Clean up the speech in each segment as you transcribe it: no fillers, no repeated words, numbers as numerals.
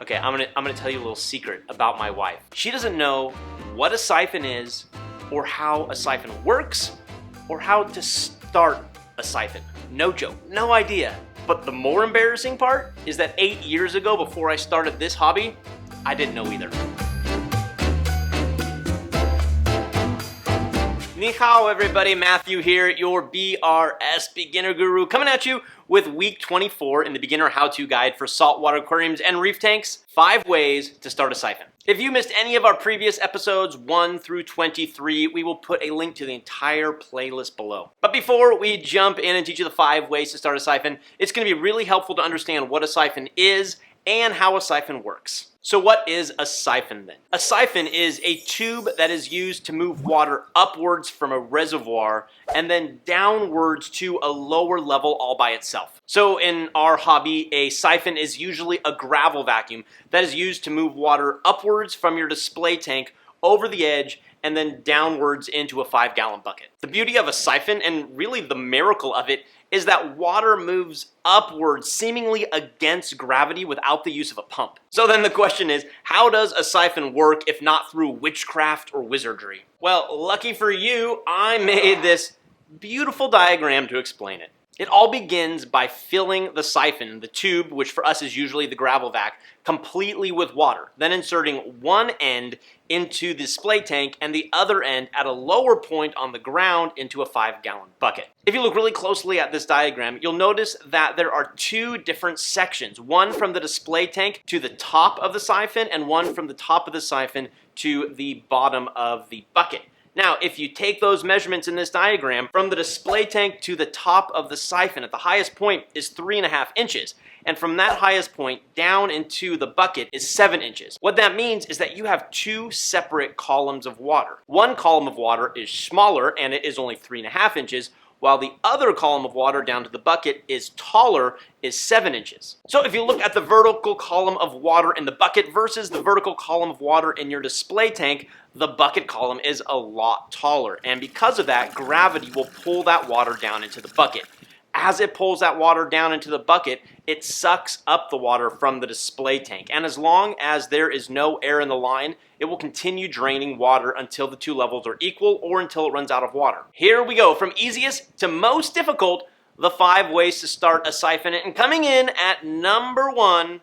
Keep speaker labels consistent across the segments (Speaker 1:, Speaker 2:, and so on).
Speaker 1: Okay, I'm gonna tell you a little secret about my wife. She doesn't know what a siphon is, or how a siphon works, or how to start a siphon. No joke, no idea. But the more embarrassing part is that 8 years ago, before I started this hobby, I didn't know either. Ni hao, everybody. Matthew here, your BRS beginner guru, coming at you with week 24 in the beginner how-to guide for saltwater aquariums and reef tanks. 5 ways to start a siphon. If you missed any of our previous episodes 1 through 23, we will put a link to the entire playlist below. But before we jump in and teach you the 5 ways to start a siphon, it's going to be really helpful to understand what a siphon is and how a siphon works. So what is a siphon then? A siphon is a tube that is used to move water upwards from a reservoir and then downwards to a lower level all by itself. So in our hobby, a siphon is usually a gravel vacuum that is used to move water upwards from your display tank over the edge and then downwards into a 5-gallon bucket. The beauty of a siphon, and really the miracle of it, is that water moves upwards seemingly against gravity without the use of a pump. So then the question is, how does a siphon work if not through witchcraft or wizardry? Well, lucky for you, I made this beautiful diagram to explain it. It all begins by filling the siphon, the tube, which for us is usually the gravel vac, completely with water, then inserting one end into the display tank and the other end at a lower point on the ground into a 5-gallon bucket. If you look really closely at this diagram, you'll notice that there are 2 different sections, one from the display tank to the top of the siphon and one from the top of the siphon to the bottom of the bucket. Now, if you take those measurements in this diagram, from the display tank to the top of the siphon at the highest point is 3.5 inches. And from that highest point down into the bucket is 7 inches. What that means is that you have 2 separate columns of water. One column of water is smaller and it is only 3.5 inches, while the other column of water down to the bucket is taller, is 7 inches. So if you look at the vertical column of water in the bucket versus the vertical column of water in your display tank, the bucket column is a lot taller. And because of that, gravity will pull that water down into the bucket. As it pulls that water down into the bucket, it sucks up the water from the display tank. And as long as there is no air in the line, it will continue draining water until the 2 levels are equal or until it runs out of water. Here we go, from easiest to most difficult, the 5 ways to start a siphon. And coming in at number 1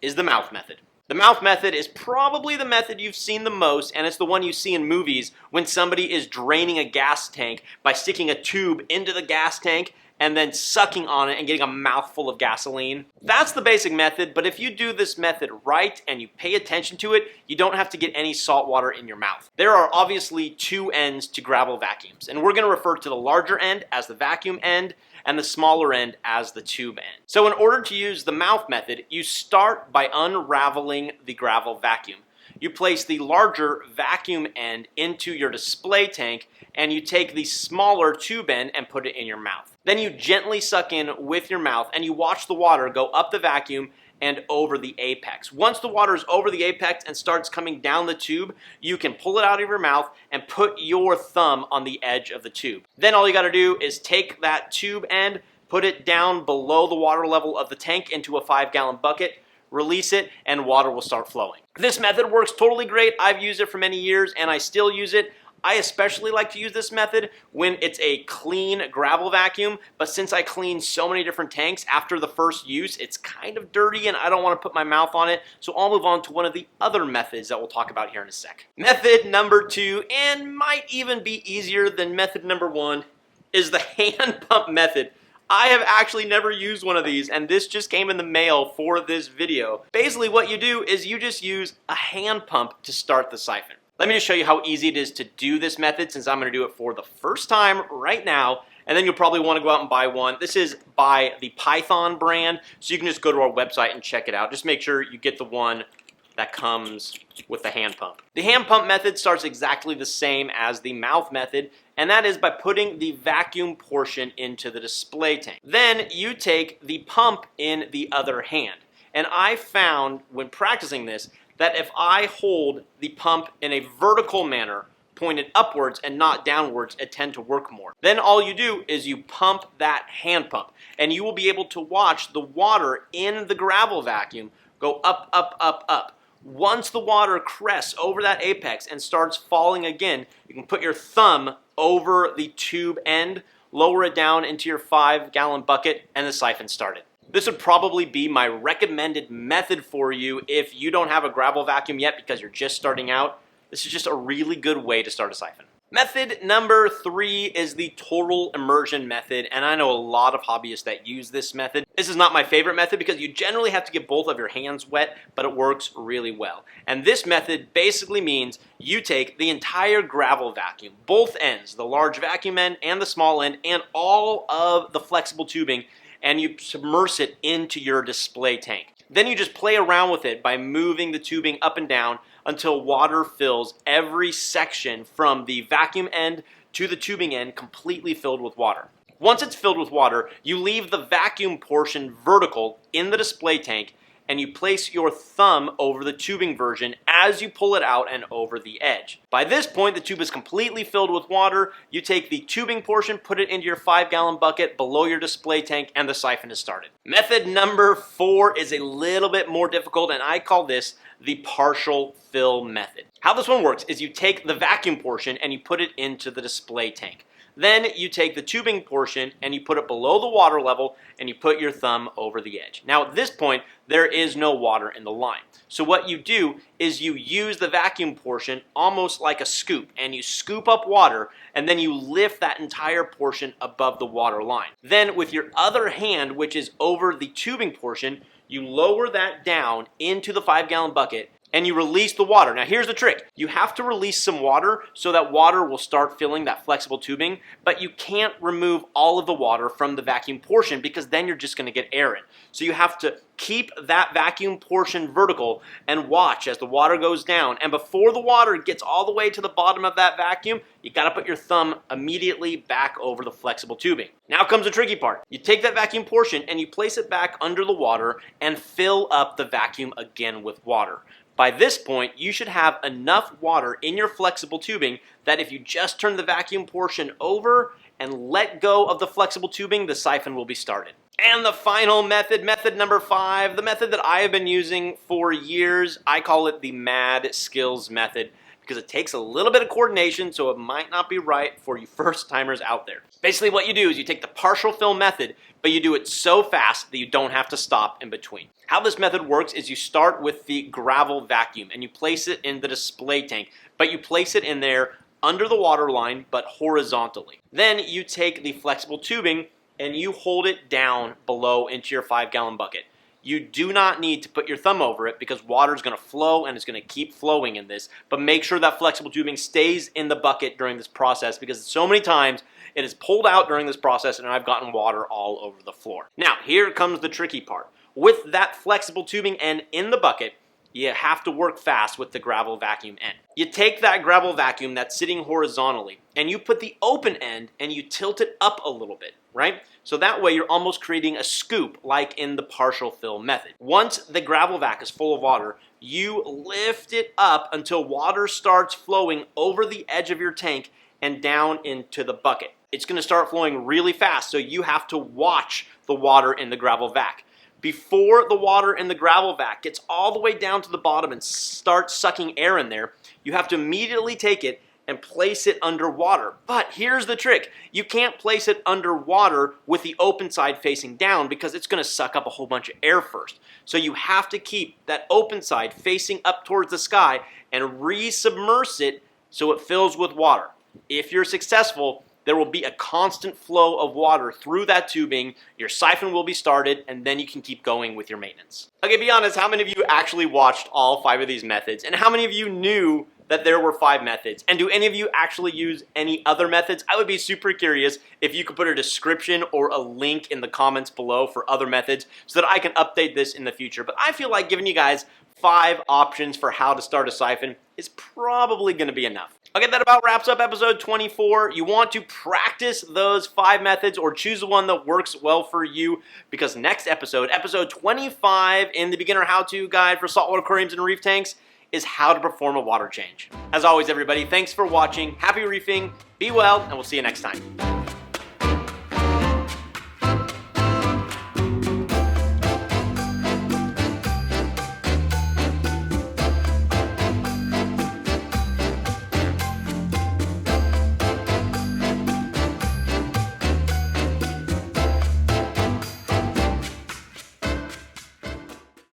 Speaker 1: is the mouth method. The mouth method is probably the method you've seen the most, and it's the one you see in movies when somebody is draining a gas tank by sticking a tube into the gas tank and then sucking on it and getting a mouthful of gasoline. That's the basic method, but if you do this method right and you pay attention to it, you don't have to get any salt water in your mouth. There are obviously 2 ends to gravel vacuums, and we're going to refer to the larger end as the vacuum end and the smaller end as the tube end. So in order to use the mouth method, you start by unraveling the gravel vacuum. You place the larger vacuum end into your display tank and you take the smaller tube end and put it in your mouth. Then you gently suck in with your mouth and you watch the water go up the vacuum and over the apex. Once the water is over the apex and starts coming down the tube, you can pull it out of your mouth and put your thumb on the edge of the tube. Then all you gotta do is take that tube end, put it down below the water level of the tank into a 5-gallon bucket, release it, and water will start flowing. This method works totally great. I've used it for many years and I still use it. I especially like to use this method when it's a clean gravel vacuum, but since I clean so many different tanks, after the first use, it's kind of dirty and I don't want to put my mouth on it, so I'll move on to one of the other methods that we'll talk about here in a sec. Method number 2, and might even be easier than method number 1, is the hand pump method. I have actually never used one of these, and this just came in the mail for this video. Basically what you do is you just use a hand pump to start the siphon. Let me just show you how easy it is to do this method, since I'm going to do it for the first time right now, and then you'll probably want to go out and buy one. This is by the Python brand, so you can just go to our website and check it out. Just make sure you get the one that comes with the hand pump. The hand pump method starts exactly the same as the mouth method, and that is by putting the vacuum portion into the display tank. Then you take the pump in the other hand. And I found when practicing this that if I hold the pump in a vertical manner, pointed upwards and not downwards, it tend to work more. Then all you do is you pump that hand pump, and you will be able to watch the water in the gravel vacuum Go up, up, up, up. Once the water crests over that apex and starts falling again, you can put your thumb over the tube end, lower it down into your 5-gallon bucket, and the siphon started. This would probably be my recommended method for you if you don't have a gravel vacuum yet because you're just starting out. This is just a really good way to start a siphon. Method number 3 is the total immersion method, and I know a lot of hobbyists that use this method. This is not my favorite method because you generally have to get both of your hands wet, but it works really well. And this method basically means you take the entire gravel vacuum, both ends, the large vacuum end and the small end, and all of the flexible tubing, and you submerge it into your display tank. Then you just play around with it by moving the tubing up and down until water fills every section from the vacuum end to the tubing end completely filled with water. Once it's filled with water, you leave the vacuum portion vertical in the display tank and you place your thumb over the tubing version as you pull it out and over the edge. By this point, the tube is completely filled with water. You take the tubing portion, put it into your 5-gallon bucket below your display tank, and the siphon is started. Method number 4 is a little bit more difficult, and I call this the partial fill method. How this one works is you take the vacuum portion and you put it into the display tank. Then you take the tubing portion and you put it below the water level and you put your thumb over the edge. Now at this point, there is no water in the line. So what you do is you use the vacuum portion almost like a scoop, and you scoop up water and then you lift that entire portion above the water line. Then with your other hand, which is over the tubing portion, you lower that down into the 5-gallon bucket and you release the water. Now here's the trick. You have to release some water so that water will start filling that flexible tubing, but you can't remove all of the water from the vacuum portion because then you're just gonna get air in. So you have to keep that vacuum portion vertical and watch as the water goes down. And before the water gets all the way to the bottom of that vacuum, you gotta put your thumb immediately back over the flexible tubing. Now comes the tricky part. You take that vacuum portion and you place it back under the water and fill up the vacuum again with water. By this point, you should have enough water in your flexible tubing that if you just turn the vacuum portion over and let go of the flexible tubing, the siphon will be started. And the final method, method number 5, the method that I have been using for years, I call it the Mad Skills method because it takes a little bit of coordination, so it might not be right for you first timers out there. Basically what you do is you take the partial fill method, but you do it so fast that you don't have to stop in between. How this method works is you start with the gravel vacuum and you place it in the display tank, but you place it in there under the water line but horizontally. Then you take the flexible tubing and you hold it down below into your 5-gallon bucket. You do not need to put your thumb over it because water is going to flow and it's going to keep flowing in this, but make sure that flexible tubing stays in the bucket during this process because so many times it is pulled out during this process and I've gotten water all over the floor. Now, here comes the tricky part. With that flexible tubing end in the bucket, you have to work fast with the gravel vacuum end. You take that gravel vacuum that's sitting horizontally and you put the open end and you tilt it up a little bit, right? So that way you're almost creating a scoop like in the partial fill method. Once the gravel vac is full of water, you lift it up until water starts flowing over the edge of your tank and down into the bucket. It's going to start flowing really fast, so you have to watch the water in the gravel vac. Before the water in the gravel vac gets all the way down to the bottom and starts sucking air in there, you have to immediately take it and place it underwater. But here's the trick. You can't place it underwater with the open side facing down because it's going to suck up a whole bunch of air first. So you have to keep that open side facing up towards the sky and re-submerge it so it fills with water. If you're successful, there will be a constant flow of water through that tubing, your siphon will be started, and then you can keep going with your maintenance. Okay, be honest, how many of you actually watched all 5 of these methods? And how many of you knew that there were 5 methods? And do any of you actually use any other methods? I would be super curious if you could put a description or a link in the comments below for other methods so that I can update this in the future. But I feel like giving you guys 5 options for how to start a siphon is probably going to be enough. Okay, that about wraps up episode 24. You want to practice those 5 methods or choose the one that works well for you because next episode, episode 25 in the beginner how-to guide for saltwater aquariums and reef tanks is how to perform a water change. As always, everybody, thanks for watching. Happy reefing, be well, and we'll see you next time.